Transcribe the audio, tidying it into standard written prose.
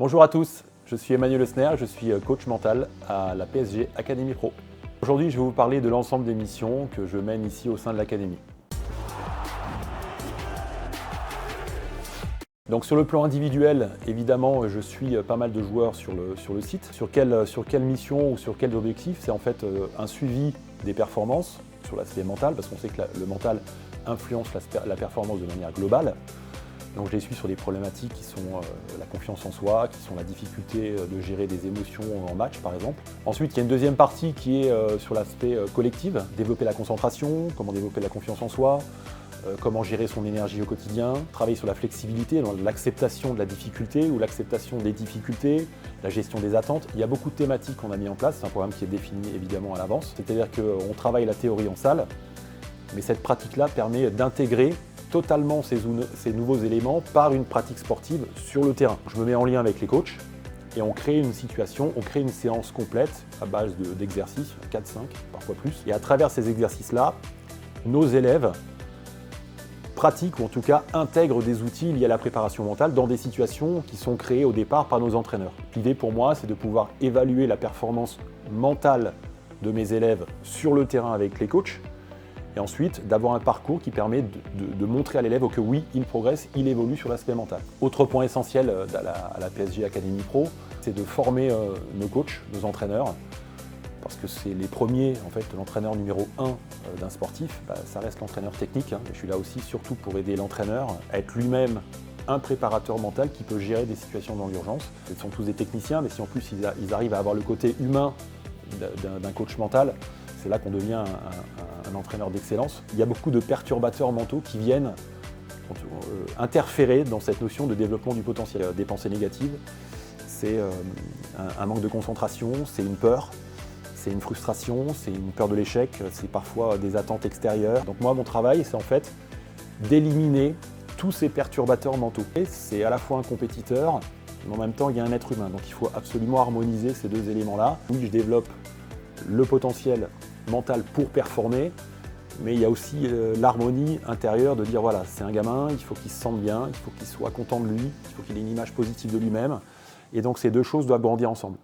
Bonjour à tous, je suis Emmanuel Esner, je suis coach mental à la PSG Academy Pro. Aujourd'hui, je vais vous parler de l'ensemble des missions que je mène ici au sein de l'académie. Donc sur le plan individuel, évidemment, je suis pas mal de joueurs sur le site. Sur quelle mission ou sur quels objectifs? C'est en fait un suivi des performances sur l'aspect mental, parce qu'on sait que le mental influence la performance de manière globale. Donc je les suis sur des problématiques qui sont la confiance en soi, qui sont la difficulté de gérer des émotions en match par exemple. Ensuite, il y a une deuxième partie qui est sur l'aspect collectif, développer la concentration, comment développer la confiance en soi, comment gérer son énergie au quotidien, travailler sur la flexibilité, l'acceptation de la difficulté ou l'acceptation des difficultés, la gestion des attentes. Il y a beaucoup de thématiques qu'on a mis en place, c'est un programme qui est défini évidemment à l'avance. C'est-à-dire qu'on travaille la théorie en salle, mais cette pratique-là permet d'intégrer totalement ces nouveaux éléments par une pratique sportive sur le terrain. Je me mets en lien avec les coachs et on crée une situation, on crée une séance complète à base d'exercices, 4-5, parfois plus. Et à travers ces exercices-là, nos élèves pratiquent ou en tout cas intègrent des outils liés à la préparation mentale dans des situations qui sont créées au départ par nos entraîneurs. L'idée pour moi, c'est de pouvoir évaluer la performance mentale de mes élèves sur le terrain avec les coachs, et ensuite d'avoir un parcours qui permet de montrer à l'élève que oui, il progresse, il évolue sur l'aspect mental. Autre point essentiel à la PSG Academy Pro, c'est de former nos coachs, nos entraîneurs, parce que c'est les premiers, en fait, l'entraîneur numéro 1 d'un sportif, ça reste l'entraîneur technique. Je suis là aussi surtout pour aider l'entraîneur à être lui-même un préparateur mental qui peut gérer des situations dans l'urgence. Ce sont tous des techniciens, mais si en plus ils arrivent à avoir le côté humain d'un coach mental, c'est là qu'on devient un entraîneur d'excellence. Il y a beaucoup de perturbateurs mentaux qui viennent interférer dans cette notion de développement du potentiel. Des pensées négatives, c'est un manque de concentration, c'est une peur, c'est une frustration, c'est une peur de l'échec, c'est parfois des attentes extérieures. Donc moi, mon travail, c'est en fait d'éliminer tous ces perturbateurs mentaux. Et c'est à la fois un compétiteur, mais en même temps, il y a un être humain. Donc il faut absolument harmoniser ces deux éléments-là. Oui, je développe le potentiel mental pour performer, mais il y a aussi l'harmonie intérieure de dire voilà, c'est un gamin, il faut qu'il se sente bien, il faut qu'il soit content de lui, il faut qu'il ait une image positive de lui-même, et donc ces deux choses doivent grandir ensemble.